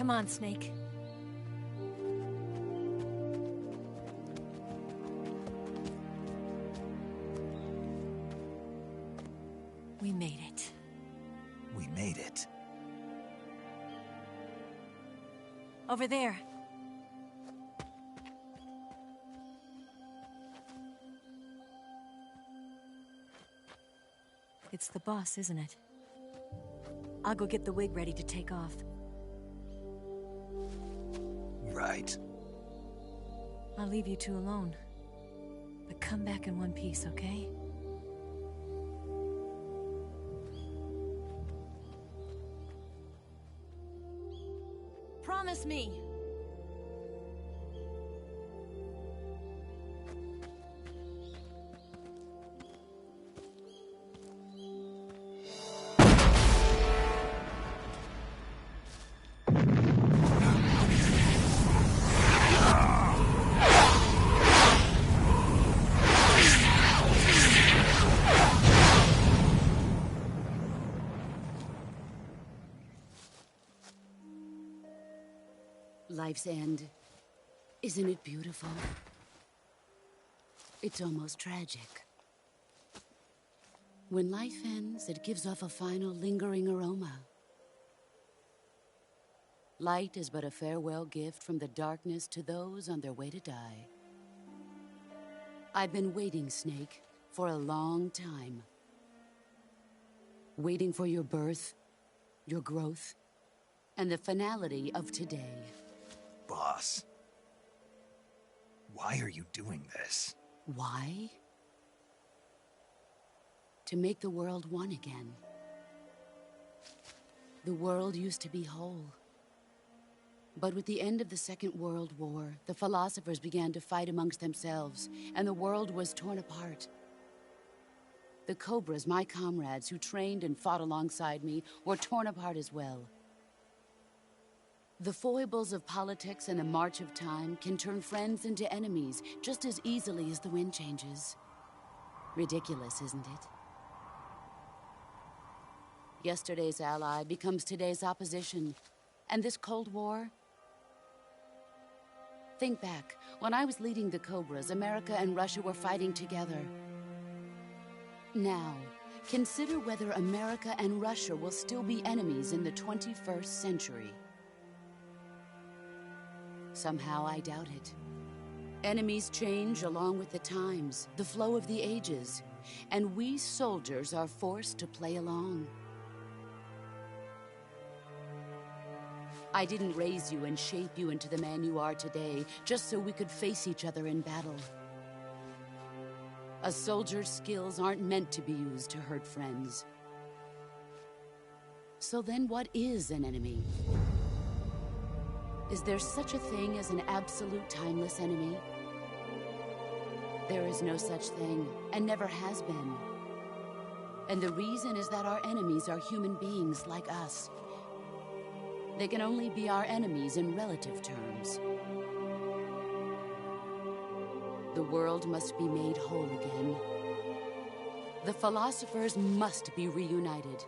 Come on, Snake. We made it. We made it. Over there. It's the boss, isn't it? I'll go get the wig ready to take off. Right. I'll leave you two alone. But come back in one piece, okay? Promise me! Life's end. Isn't it beautiful? It's almost tragic. When life ends, it gives off a final lingering aroma. Light is but a farewell gift from the darkness to those on their way to die. I've been waiting, Snake, for a long time. Waiting for your birth, your growth, and the finality of today. Boss. Why are you doing this? Why? To make the world one again. The world used to be whole. But with the end of the Second World War, the philosophers began to fight amongst themselves, and the world was torn apart. The Cobras, my comrades who trained and fought alongside me, were torn apart as well. The foibles of politics and the march of time can turn friends into enemies just as easily as the wind changes. Ridiculous, isn't it? Yesterday's ally becomes today's opposition. And this Cold War? Think back. When I was leading the Cobras, America and Russia were fighting together. Now, consider whether America and Russia will still be enemies in the 21st century. Somehow I doubt it. Enemies change along with the times, the flow of the ages, and we soldiers are forced to play along. I didn't raise you and shape you into the man you are today just so we could face each other in battle. A soldier's skills aren't meant to be used to hurt friends. So then what is an enemy? Is there such a thing as an absolute timeless enemy? There is no such thing, and never has been. And the reason is that our enemies are human beings like us. They can only be our enemies in relative terms. The world must be made whole again. The philosophers must be reunited.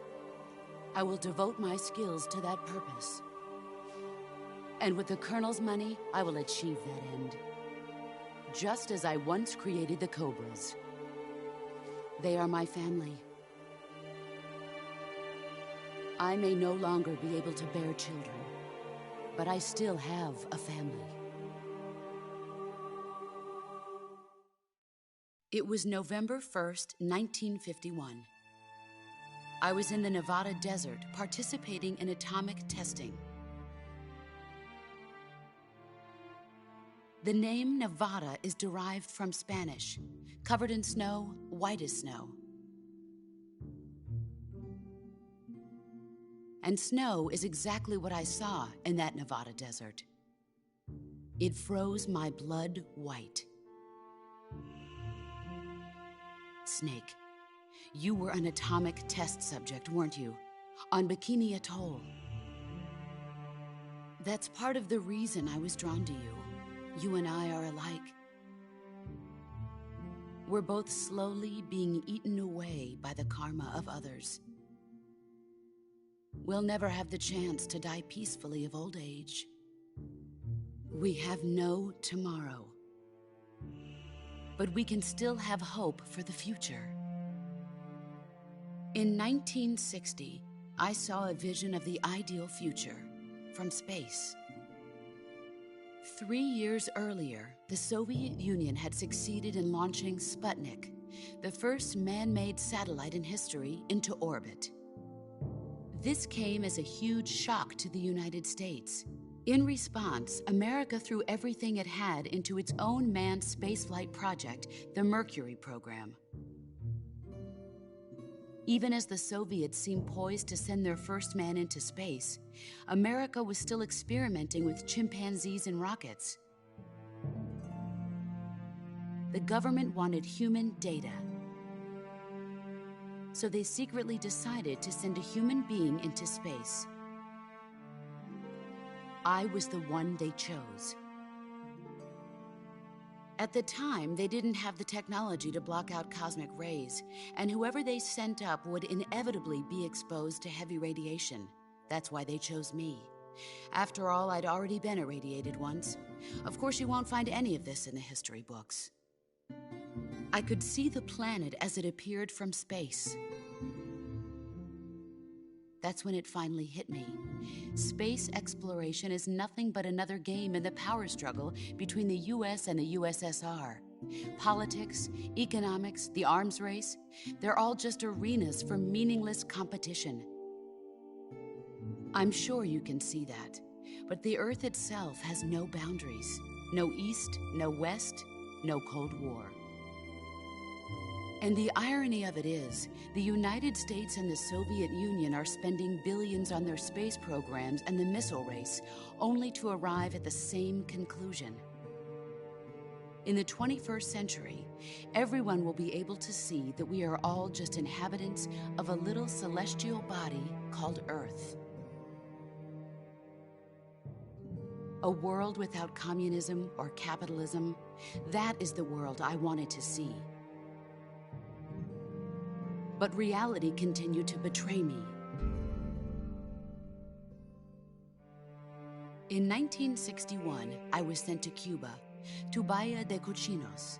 I will devote my skills to that purpose. And with the Colonel's money, I will achieve that end. Just as I once created the Cobras. They are my family. I may no longer be able to bear children, but I still have a family. It was November 1st, 1951. I was in the Nevada desert participating in atomic testing. The name Nevada is derived from Spanish, covered in snow, white as snow. And snow is exactly what I saw in that Nevada desert. It froze my blood white. Snake, you were an atomic test subject, weren't you? On Bikini Atoll. That's part of the reason I was drawn to you. You and I are alike. We're both slowly being eaten away by the karma of others. we'll never have the chance to die peacefully of old age. We have no tomorrow. But we can still have hope for the future. In 1960, I saw a vision of the ideal future from space. 3 years earlier, the Soviet Union had succeeded in launching Sputnik, the first man-made satellite in history, into orbit. This came as a huge shock to the United States. In response, America threw everything it had into its own manned spaceflight project, the Mercury program. Even as the Soviets seemed poised to send their first man into space, America was still experimenting with chimpanzees and rockets. The government wanted human data, so they secretly decided to send a human being into space. I was the one they chose. At the time, they didn't have the technology to block out cosmic rays, and whoever they sent up would inevitably be exposed to heavy radiation. That's why they chose me. After all, I'd already been irradiated once. Of course, you won't find any of this in the history books. I could see the planet as it appeared from space. That's when it finally hit me. Space exploration is nothing but another game in the power struggle between the US and the USSR. Politics, economics, the arms race, they're all just arenas for meaningless competition. I'm sure you can see that, but the Earth itself has no boundaries. No East, no West, no Cold War. And the irony of it is, the United States and the Soviet Union are spending billions on their space programs and the missile race, only to arrive at the same conclusion. In the 21st century, everyone will be able to see that we are all just inhabitants of a little celestial body called Earth. A world without communism or capitalism, that is the world I wanted to see. But reality continued to betray me. In 1961, I was sent to Cuba, to Bahia de Cochinos.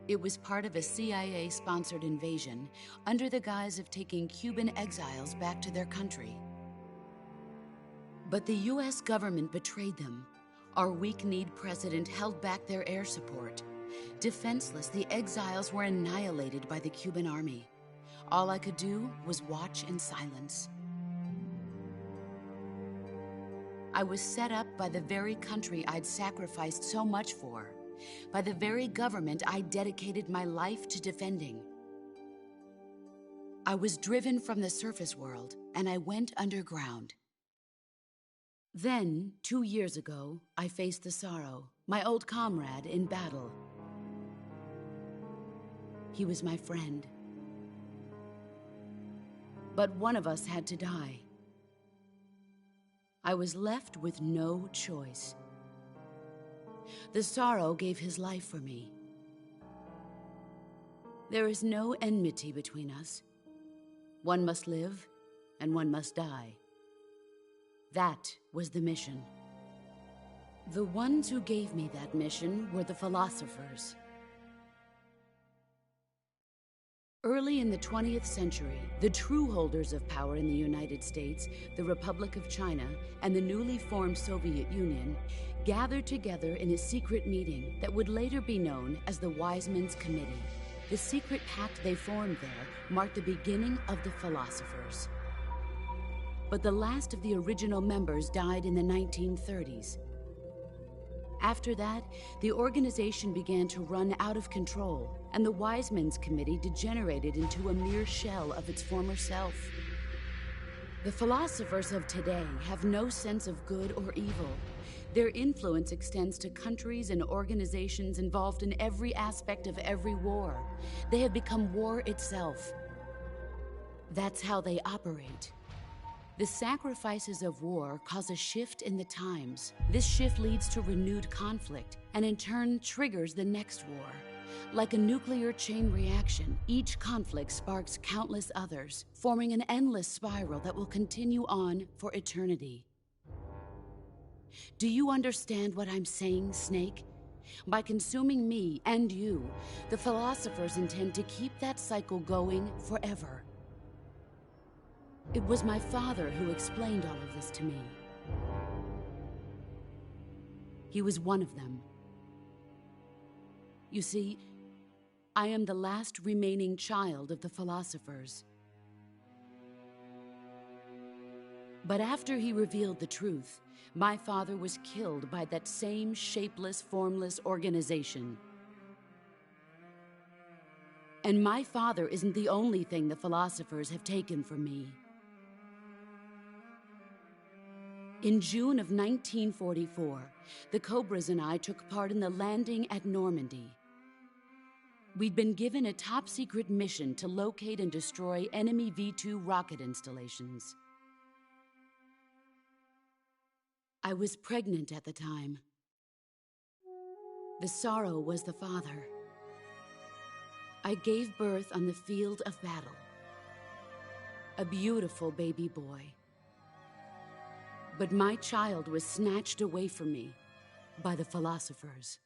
It was part of a CIA-sponsored invasion under the guise of taking Cuban exiles back to their country. But the US government betrayed them. Our weak-kneed president held back their air support. Defenseless, the exiles were annihilated by the Cuban army. All I could do was watch in silence. I was set up by the very country I'd sacrificed so much for, by the very government I dedicated my life to defending. I was driven from the surface world, and I went underground. Then, 2 years ago, I faced the Sorrow, my old comrade in battle. He was my friend. But one of us had to die. I was left with no choice. The Sorrow gave his life for me. There is no enmity between us. One must live, and one must die. That was the mission. The ones who gave me that mission were the philosophers. Early in the 20th century, the true holders of power in the United States, the Republic of China, and the newly formed Soviet Union gathered together in a secret meeting that would later be known as the Wise Men's Committee. The secret pact they formed there marked the beginning of the philosophers. But the last of the original members died in the 1930s. After that, the organization began to run out of control, and the Wise Men's Committee degenerated into a mere shell of its former self. The philosophers of today have no sense of good or evil. Their influence extends to countries and organizations involved in every aspect of every war. They have become war itself. That's how they operate. The sacrifices of war cause a shift in the times. This shift leads to renewed conflict, and in turn triggers the next war. Like a nuclear chain reaction, each conflict sparks countless others, forming an endless spiral that will continue on for eternity. Do you understand what I'm saying, Snake? By consuming me and you, the philosophers intend to keep that cycle going forever. It was my father who explained all of this to me. He was one of them. You see, I am the last remaining child of the philosophers. But after he revealed the truth, my father was killed by that same shapeless, formless organization. And my father isn't the only thing the philosophers have taken from me. In June of 1944, the Cobras and I took part in the landing at Normandy. We'd been given a top-secret mission to locate and destroy enemy V-2 rocket installations. I was pregnant at the time. The sorrow was the father. I gave birth on the field of battle. A beautiful baby boy. But my child was snatched away from me by the philosophers.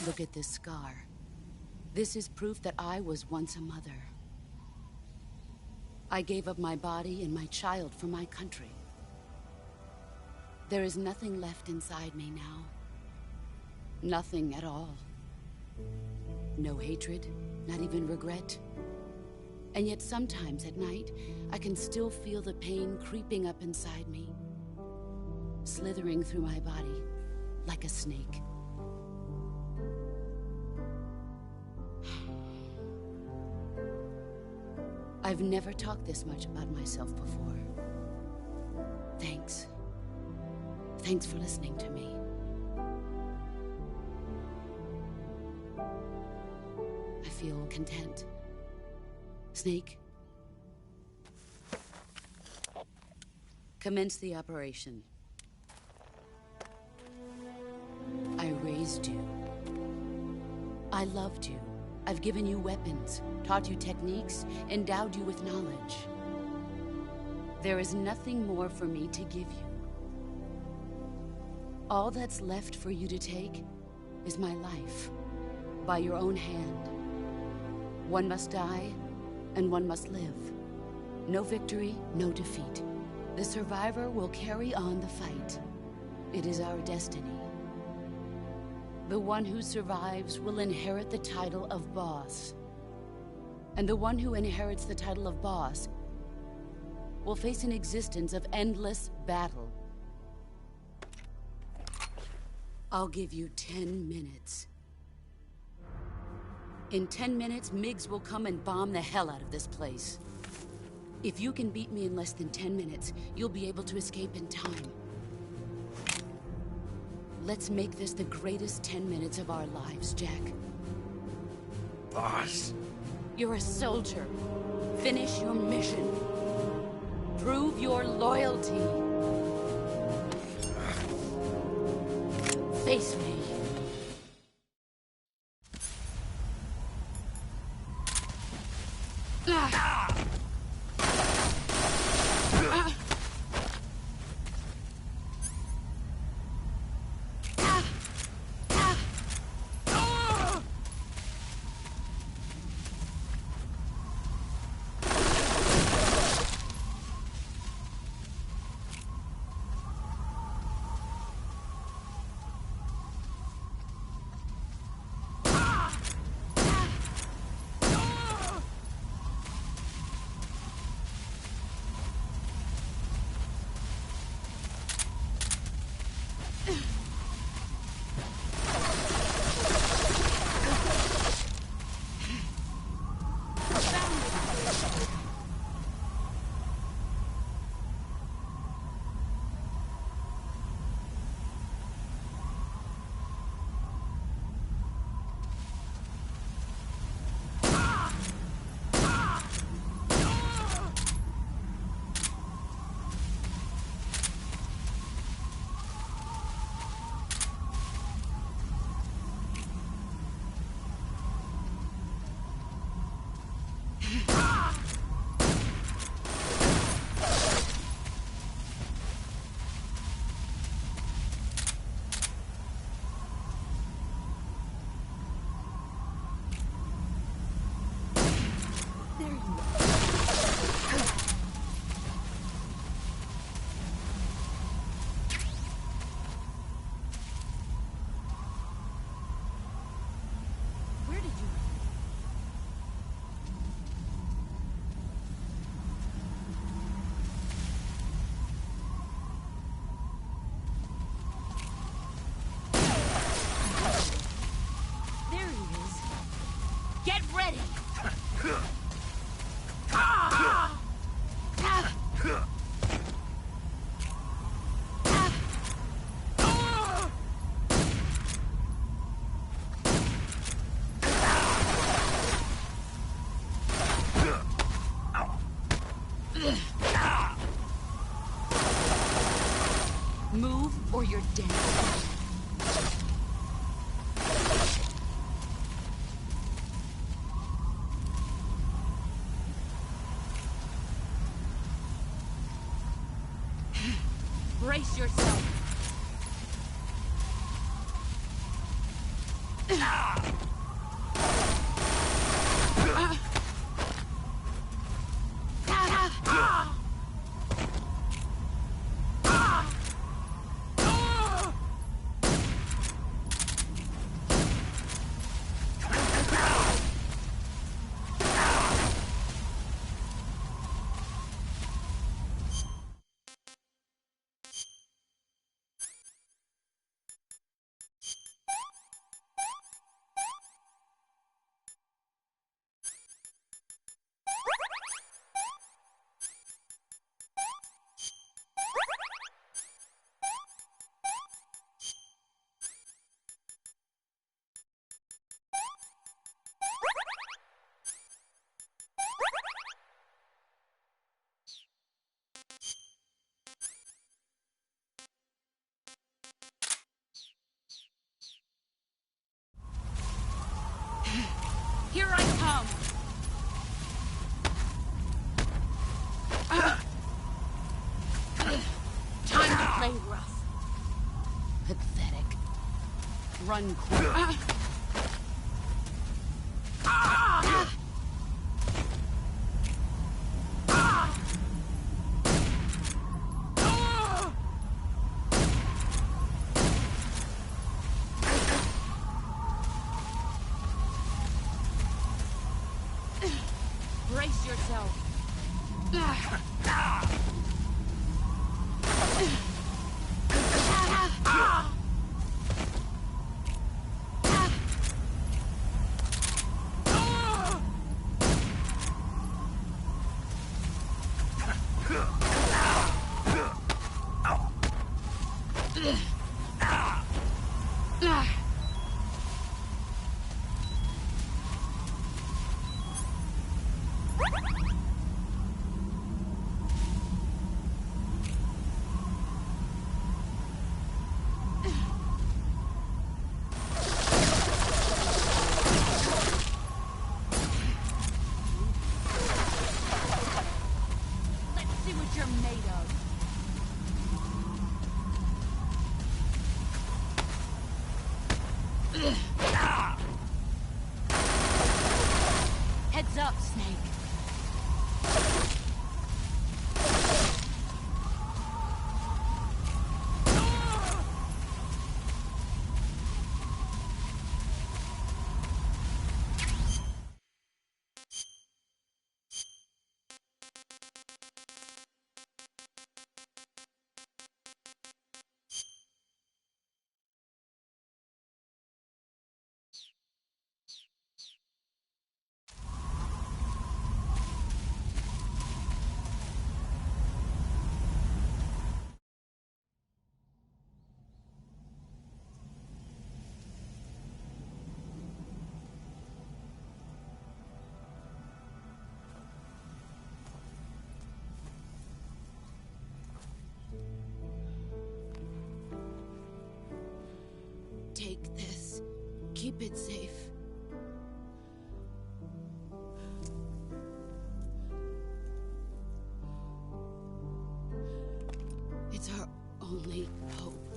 Look at this scar. This is proof that I was once a mother. I gave up my body and my child for my country. There is nothing left inside me now. Nothing at all. No hatred, not even regret. And yet sometimes at night, I can still feel the pain creeping up inside me, slithering through my body like a snake. I've never talked this much about myself before. Thanks. Thanks for listening to me. I feel content. Snake, commence the operation. I raised you. I loved you. I've given you weapons, taught you techniques, endowed you with knowledge. There is nothing more for me to give you. All that's left for you to take is my life, by your own hand. One must die, and one must live. No victory, no defeat. The survivor will carry on the fight. It is our destiny. The one who survives will inherit the title of boss. And the one who inherits the title of boss will face an existence of endless battle. I'll give you 10 minutes. In 10 minutes, MiGs will come and bomb the hell out of this place. If you can beat me in less than 10 minutes, you'll be able to escape in time. Let's make this the greatest 10 minutes of our lives, Jack. Boss. You're a soldier. Finish your mission. Prove your loyalty. Face me. Move or you're dead. Brace yourself. Here I come! Time to play rough. Pathetic. Run quick. Brace yourself. Heads up, Snake. Take this. Keep it safe. It's our only hope.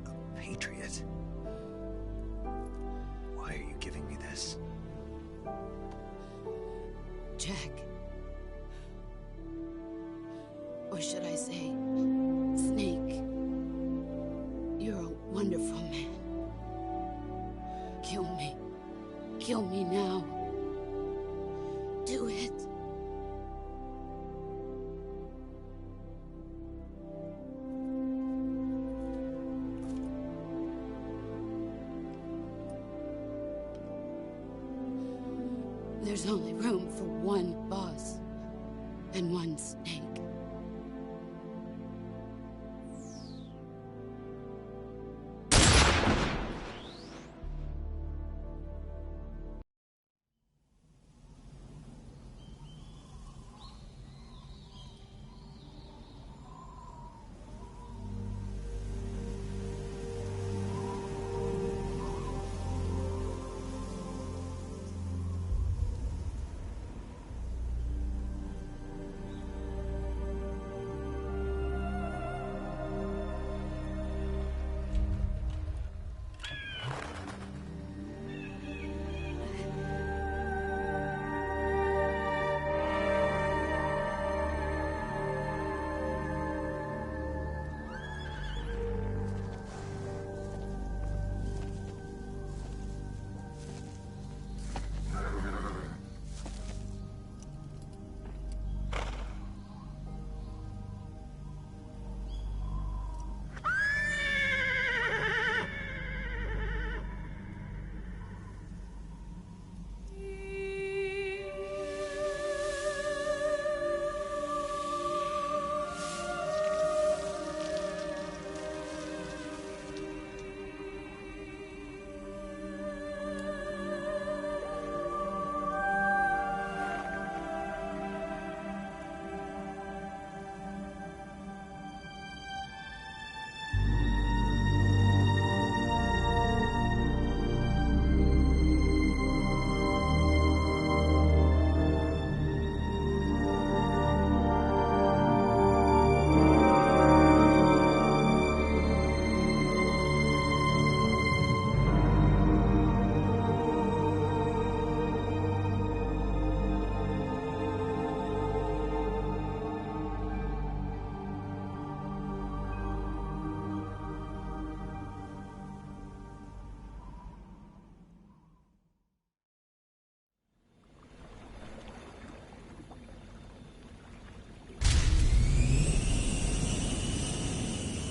A patriot? Why are you giving me this? Jack. Or should I say, Snake? You're a wonderful man. Kill me. Kill me now. Do it. There's only room for one boss and one Snake.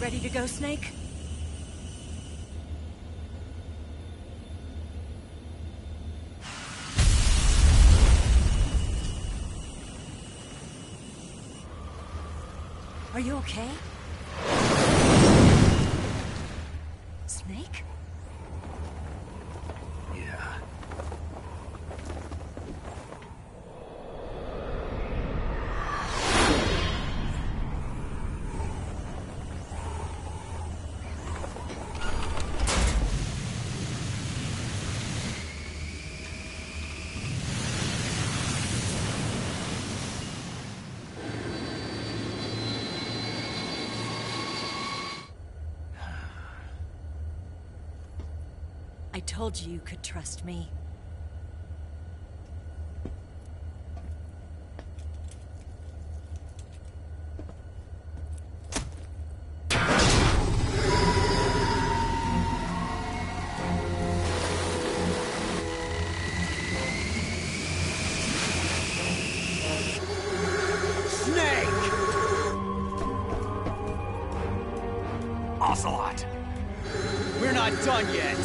Ready to go, Snake? Are you okay? Snake? Yeah. I told you you could trust me. Ocelot! We're not done yet!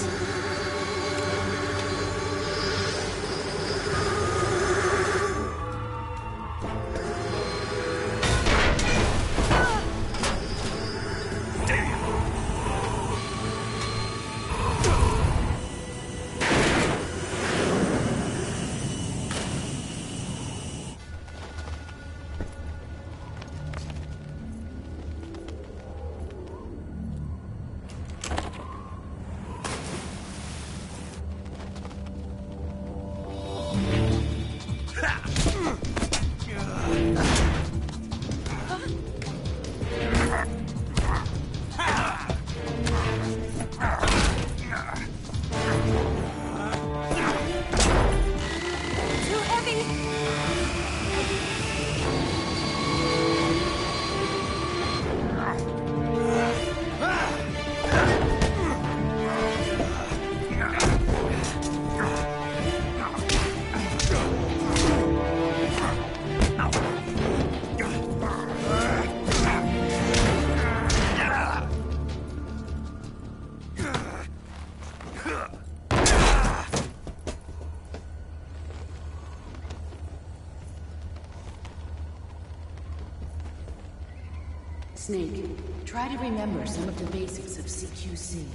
Snake, try to remember some of the basics of CQC.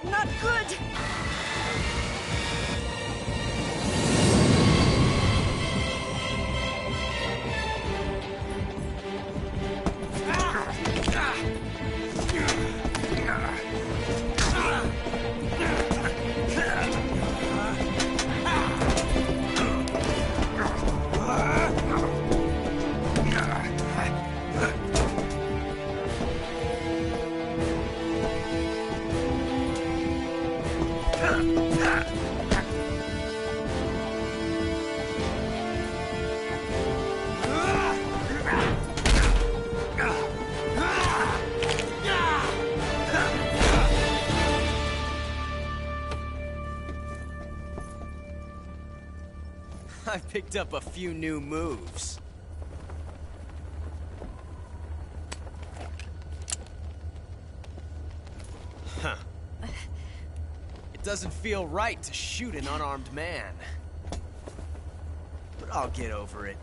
Not good! I picked up a few new moves. Huh. It doesn't feel right to shoot an unarmed man. But I'll get over it.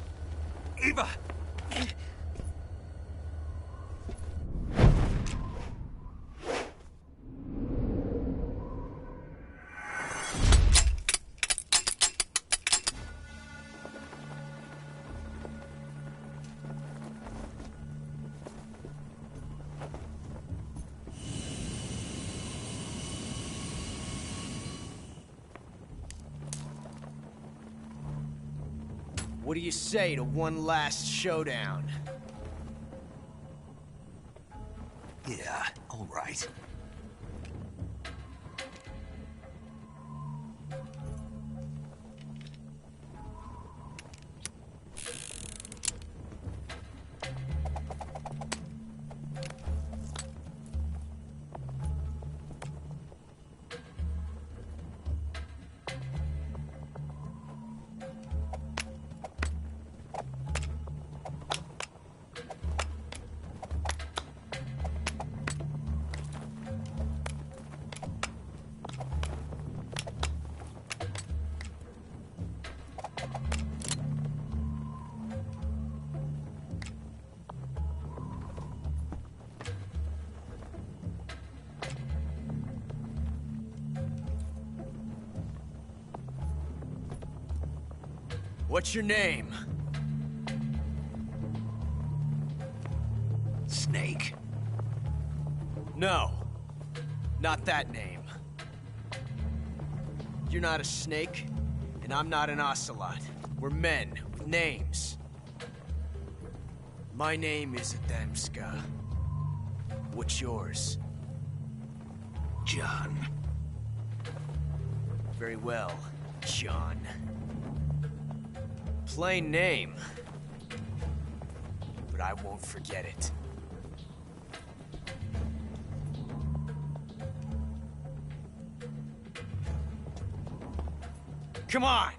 Eva! What do you say to one last showdown? Yeah, all right. What's your name? Snake. No. Not that name. You're not a snake, and I'm not an ocelot. We're men with names. My name is Adamska. What's yours? John. Very well, John. Plain name. But I won't forget it. Come on!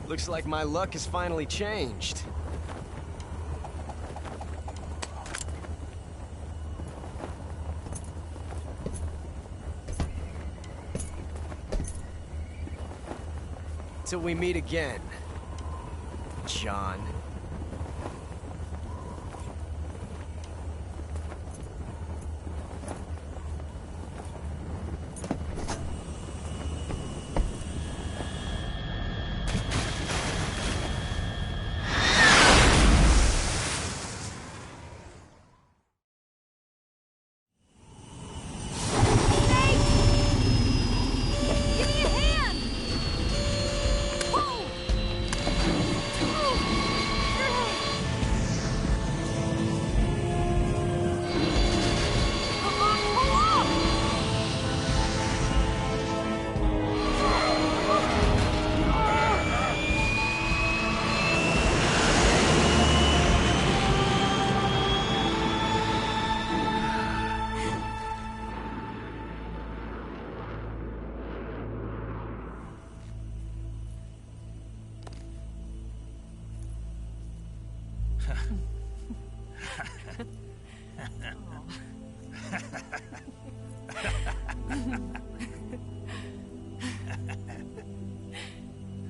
Looks like my luck has finally changed. Till we meet again, John.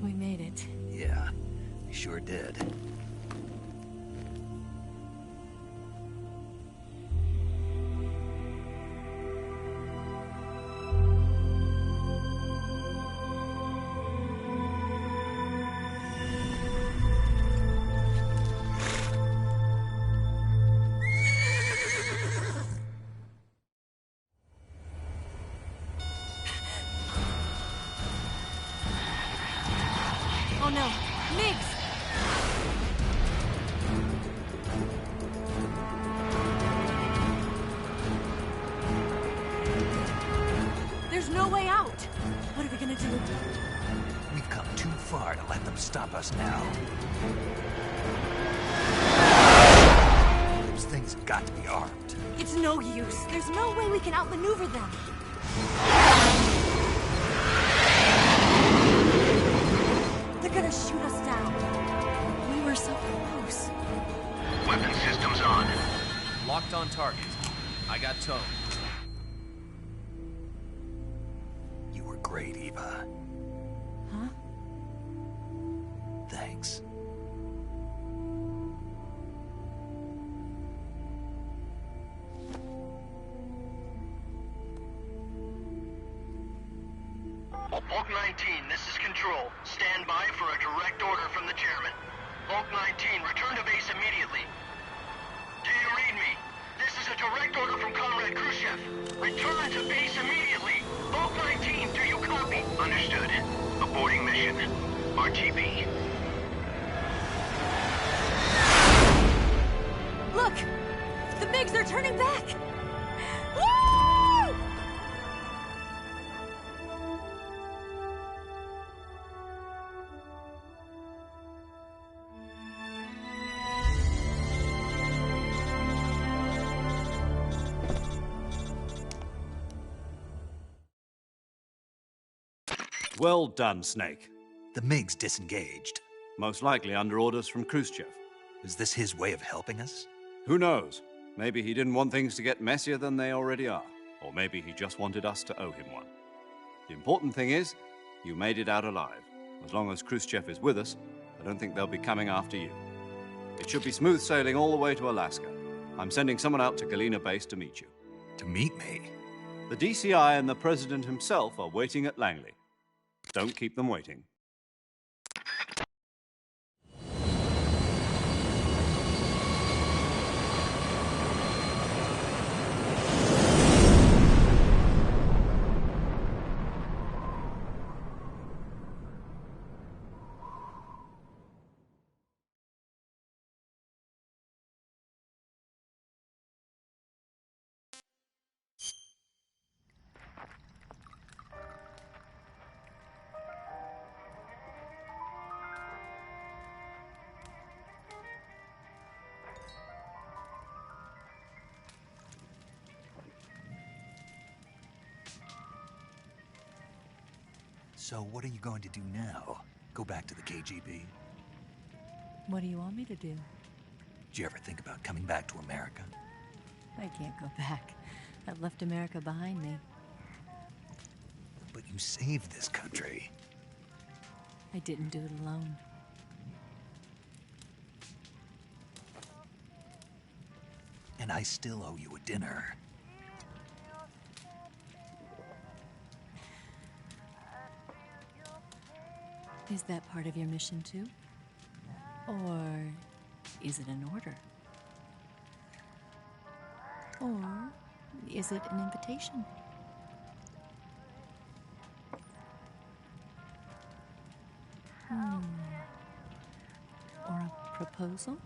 We made it. Yeah, we sure did. Oh no, Migs! There's no way out! What are we gonna do? We've come too far to let them stop us now. Those things have got to be armed. It's no use. There's no way we can outmaneuver them. They're gonna shoot us down. We were so close. Weapon systems on. Locked on target. I got towed. You were great, Eva. Huh? Thanks. Bulk 19, this is Control. Stand by for a direct order from the chairman. Bulk 19, return to base immediately. Do you read me? This is a direct order from Comrade Khrushchev. Return to base immediately. Bulk 19, do you copy? Understood. Aborting mission. RTB. MiGs are turning back! Woo! Well done, Snake. The MiGs disengaged. Most likely under orders from Khrushchev. Is this his way of helping us? Who knows? Maybe he didn't want things to get messier than they already are. Or maybe he just wanted us to owe him one. The important thing is, you made it out alive. As long as Khrushchev is with us, I don't think they'll be coming after you. It should be smooth sailing all the way to Alaska. I'm sending someone out to Galena Base to meet you. To meet me? The DCI and the President himself are waiting at Langley. Don't keep them waiting. So what are you going to do now? Go back to the KGB? What do you want me to do? Did you ever think about coming back to America? I can't go back. I've left America behind me. But you saved this country. I didn't do it alone. And I still owe you a dinner. Is that part of your mission too? Or is it an order? Or is it an invitation? Or a proposal?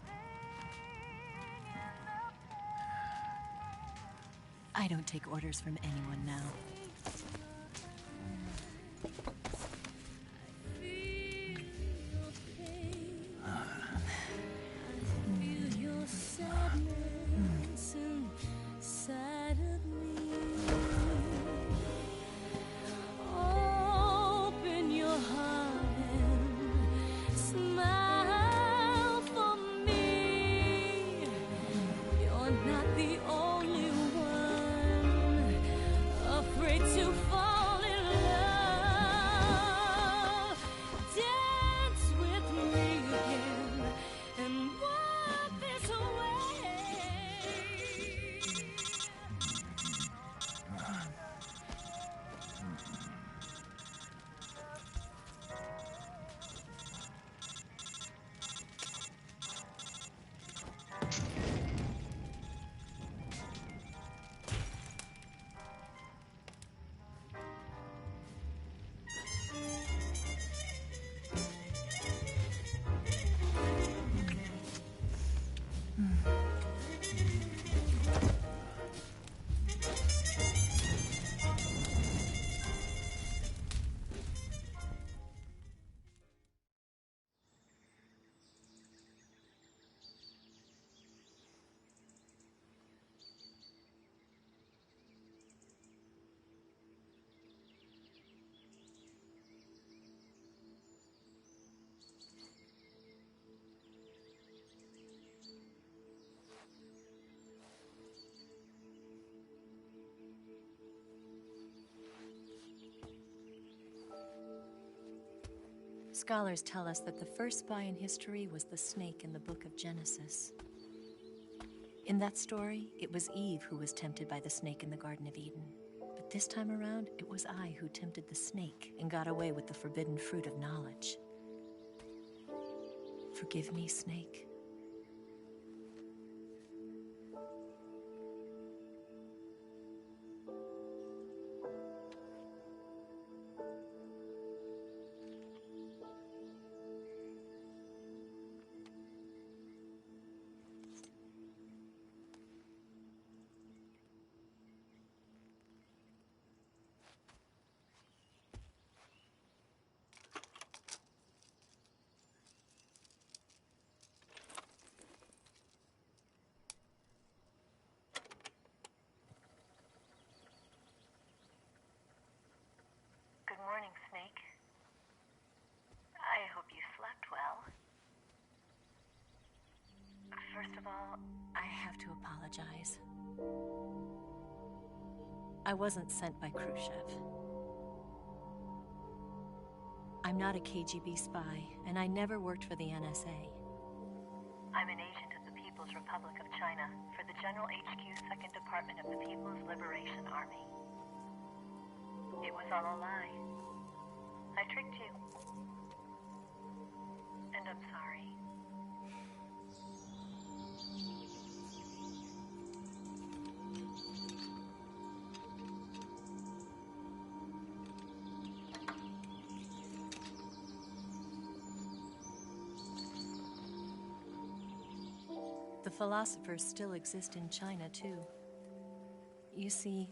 I don't take orders from anyone now. Scholars tell us that the first spy in history was the snake in the book of Genesis. In that story, it was Eve who was tempted by the snake in the Garden of Eden. But this time around, it was I who tempted the snake and got away with the forbidden fruit of knowledge. Forgive me, Snake. of all, I have to apologize. I wasn't sent by Khrushchev. I'm not a KGB spy, and I never worked for the NSA. I'm an agent of the People's Republic of China for the General HQ 2nd Department of the People's Liberation Army. It was all a lie. I tricked you. And I'm sorry. The philosophers still exist in China, too. You see,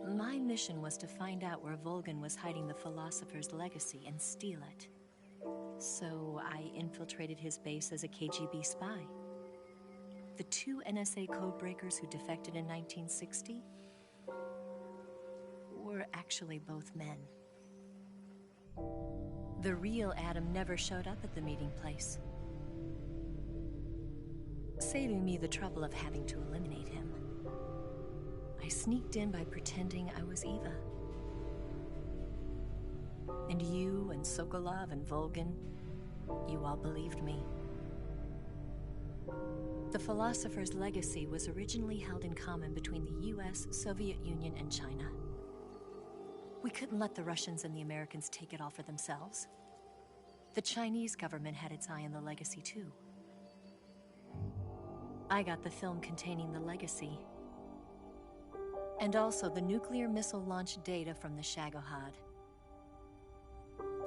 my mission was to find out where Volgin was hiding the philosopher's legacy and steal it. So I infiltrated his base as a KGB spy. The 2 NSA codebreakers who defected in 1960 were actually both men. The real Adam never showed up at the meeting place, saving me the trouble of having to eliminate him. I sneaked in by pretending I was Eva. And you and Sokolov and Volgin, you all believed me. The philosopher's legacy was originally held in common between the US, Soviet Union, and China. We couldn't let the Russians and the Americans take it all for themselves. The Chinese government had its eye on the legacy, too. I got the film containing the legacy, and also the nuclear missile launch data from the Shagohod.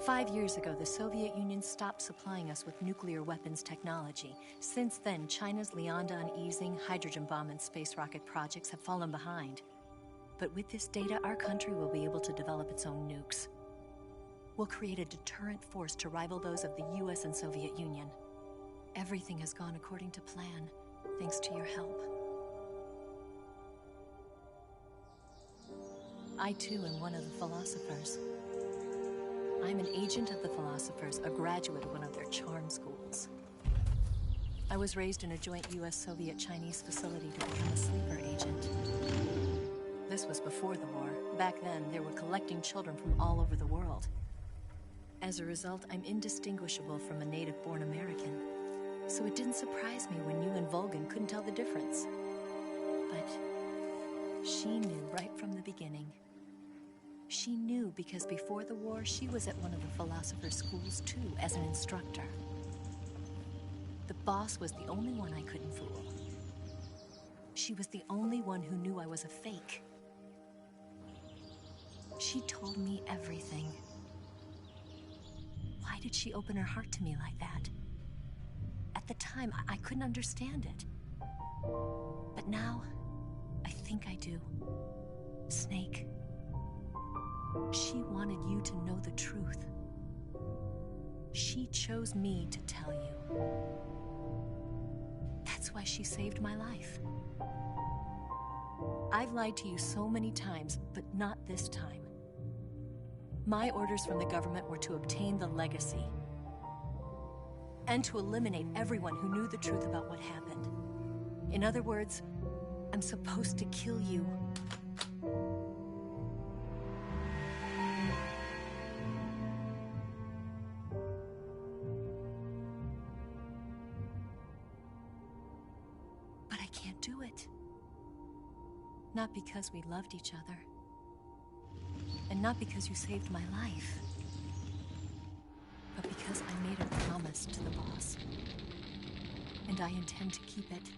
5 years ago, the Soviet Union stopped supplying us with nuclear weapons technology. Since then, China's Liaodong easing, hydrogen bomb, and space rocket projects have fallen behind. But with this data, our country will be able to develop its own nukes. We'll create a deterrent force to rival those of the US and Soviet Union. Everything has gone according to plan, thanks to your help. I, too, am one of the philosophers. I'm an agent of the philosophers, a graduate of one of their charm schools. I was raised in a joint US-Soviet-Chinese facility to become a sleeper agent. This was before the war. Back then, they were collecting children from all over the world. As a result, I'm indistinguishable from a native-born American. So it didn't surprise me when you and Volgin couldn't tell the difference. But she knew right from the beginning. She knew because before the war, she was at one of the philosopher's schools too, as an instructor. The boss was the only one I couldn't fool. She was the only one who knew I was a fake. She told me everything. Why did she open her heart to me like that? At the time, I couldn't understand it. But now, I think I do. Snake. She wanted you to know the truth. She chose me to tell you. That's why she saved my life. I've lied to you so many times, but not this time. My orders from the government were to obtain the legacy and to eliminate everyone who knew the truth about what happened. In other words, I'm supposed to kill you. But I can't do it. Not because we loved each other. And not because you saved my life. But because I made a promise to the boss. And I intend to keep it.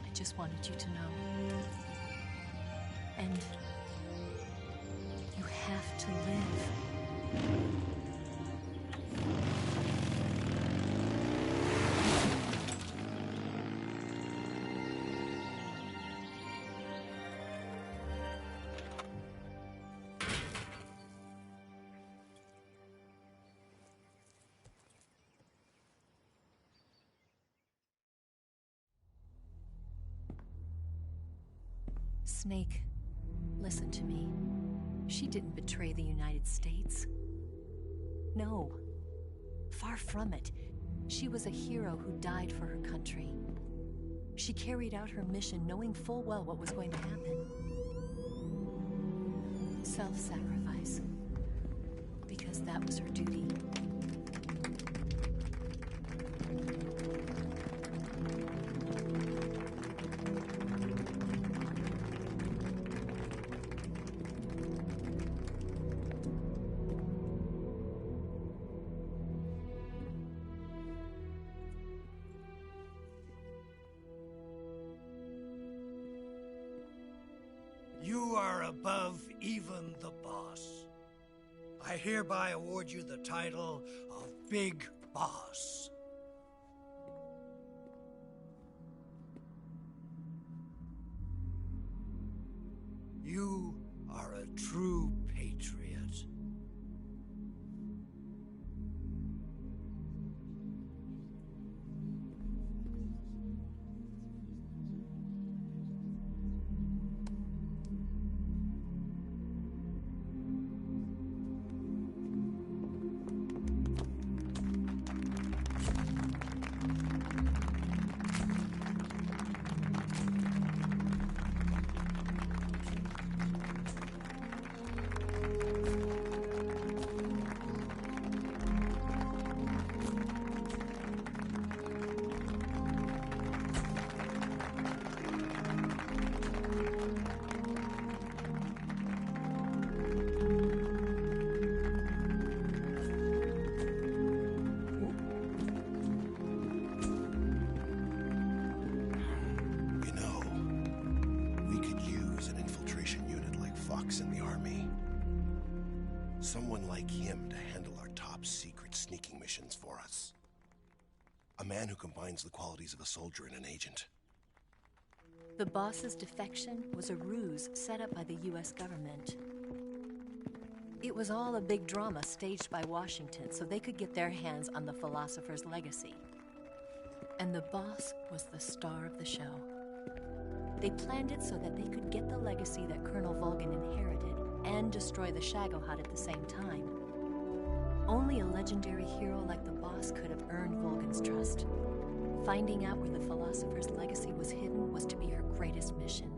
I just wanted you to know. And you have to live. Snake, listen to me. She didn't betray the United States. No, far from it. She was a hero who died for her country. She carried out her mission knowing full well what was going to happen. Self-sacrifice. Because that was her duty. You are above even the boss. I hereby award you the title of Big Boss. You are a true patriot. In the army. Someone like him to handle our top secret sneaking missions for us. A man who combines the qualities of a soldier and an agent. The boss's defection was a ruse set up by the US government. It was all a big drama staged by Washington so they could get their hands on the philosopher's legacy. And the boss was the star of the show. They planned it so that they could get the legacy that Colonel Volgin inherited and destroy the Shagohod at the same time. Only a legendary hero like the boss could have earned Volgin's trust. Finding out where the philosopher's legacy was hidden was to be her greatest mission.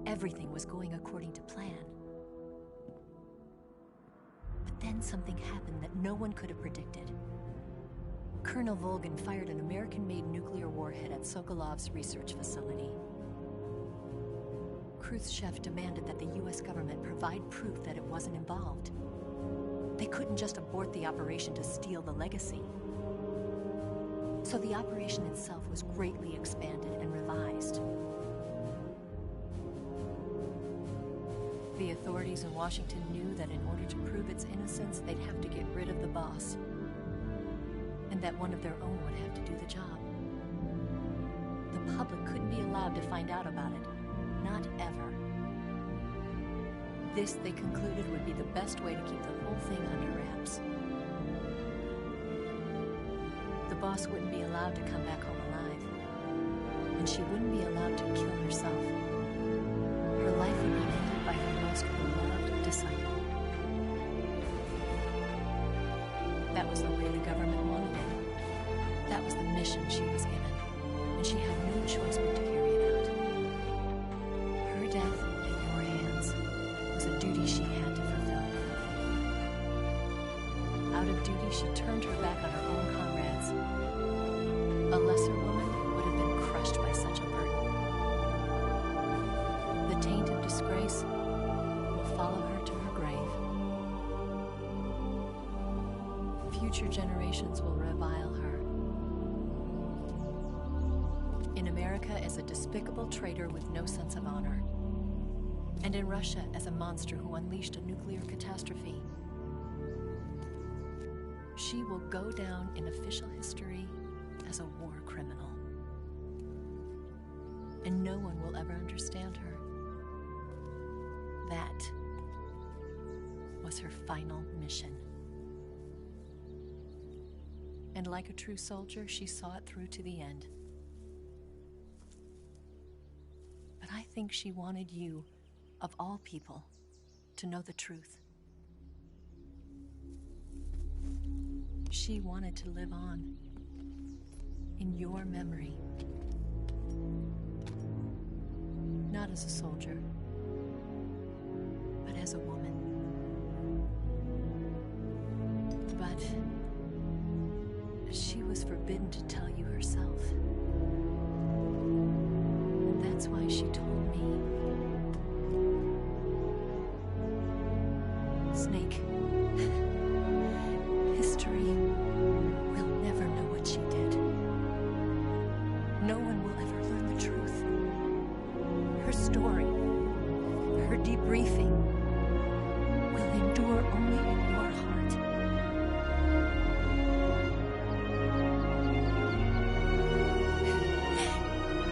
Everything was going according to plan. But then something happened that no one could have predicted. Colonel Volgin fired an American-made nuclear warhead at Sokolov's research facility. Khrushchev demanded that the US government provide proof that it wasn't involved. They couldn't just abort the operation to steal the legacy. So the operation itself was greatly expanded and revised. The authorities in Washington knew that in order to prove its innocence, they'd have to get rid of the boss, and that one of their own would have to do the job. The public couldn't be allowed to find out about it. Not ever. This, they concluded, would be the best way to keep the whole thing under wraps. The boss wouldn't be allowed to come back home alive, and she wouldn't be allowed to kill herself. Her life would be ended by her most beloved disciple. That was the way the government wanted it. That was the mission she was given, and she had no choice but to carry it out. Her death in your hands was a duty she had to fulfill. Out of duty, she turned her back on her own comrades. A lesser woman would have been crushed by such a burden. The taint of disgrace will follow her to her grave. Future generations will revile her. In America as a despicable traitor with no sense of honor. And in Russia as a monster who unleashed a nuclear catastrophe. She will go down in official history as a war criminal. And no one will ever understand her. That was her final mission. And like a true soldier, she saw it through to the end. But I think she wanted you, of all people, to know the truth. She wanted to live on in your memory. Not as a soldier, but as a woman. But she was forbidden to tell you herself. And that's why she told me. Snake, history will never know what she did. No one will ever learn the truth. Her story, her debriefing, will endure only in your heart.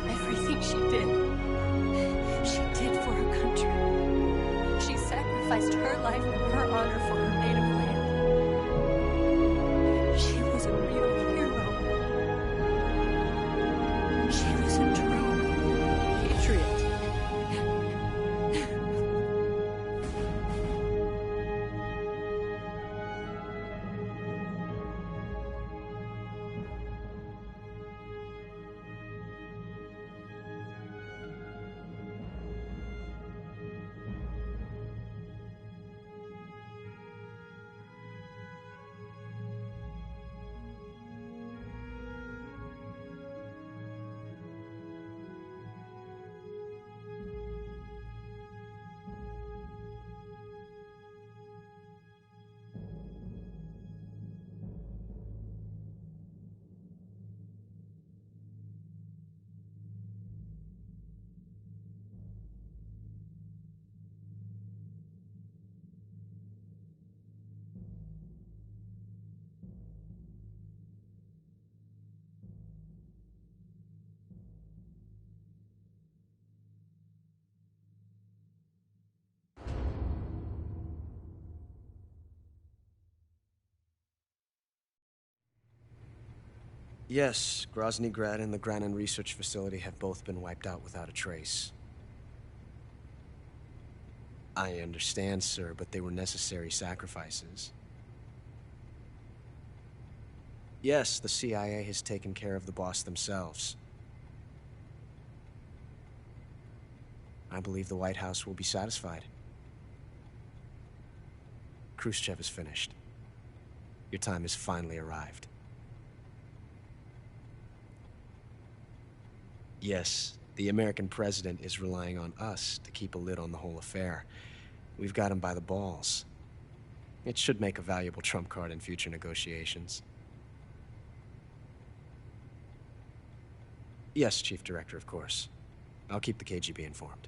Everything she did for her country. She sacrificed her life and her honor for her native land. She was a real hero. She was a true patriot. Yes, Grozny Grad and the Granin Research Facility have both been wiped out without a trace. I understand, sir, but they were necessary sacrifices. Yes, the CIA has taken care of the boss themselves. I believe the White House will be satisfied. Khrushchev is finished. Your time has finally arrived. Yes, the American president is relying on us to keep a lid on the whole affair. We've got him by the balls. It should make a valuable trump card in future negotiations. Yes, Chief Director, of course. I'll keep the KGB informed.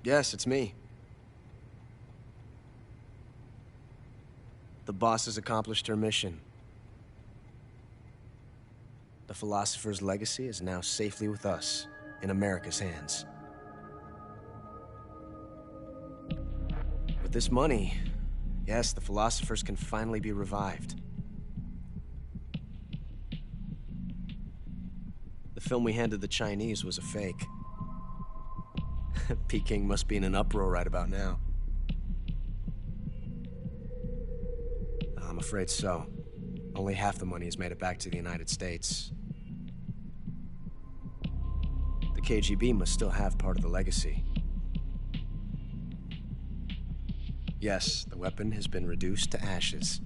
Yes, it's me. The boss has accomplished her mission. The philosopher's legacy is now safely with us, in America's hands. With this money, yes, the philosophers can finally be revived. The film we handed the Chinese was a fake. Peking must be in an uproar right about now. I'm afraid so. Only half the money has made it back to the United States. The KGB must still have part of the legacy. Yes, the weapon has been reduced to ashes.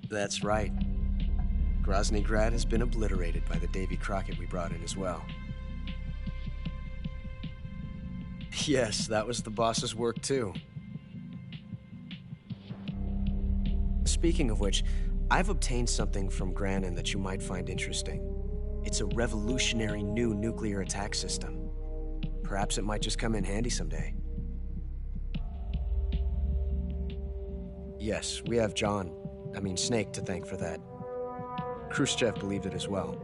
That's right. Grozny Grad has been obliterated by the Davy Crockett we brought in as well. Yes, that was the boss's work too. Speaking of which, I've obtained something from Granin that you might find interesting. It's a revolutionary new nuclear attack system. Perhaps it might just come in handy someday. Yes, we have Snake to thank for that. Khrushchev believed it as well.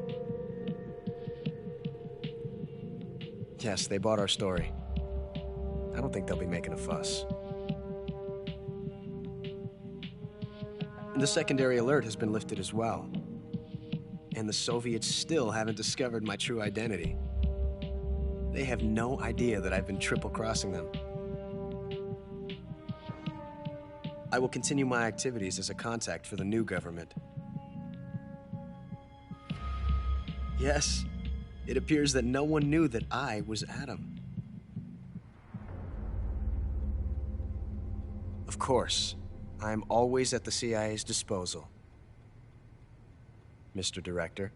Yes, they bought our story. I don't think they'll be making a fuss. The secondary alert has been lifted as well. And the Soviets still haven't discovered my true identity. They have no idea that I've been triple-crossing them. I will continue my activities as a contact for the new government. Yes, it appears that no one knew that I was Adam. Of course, I am always at the CIA's disposal, Mr. Director.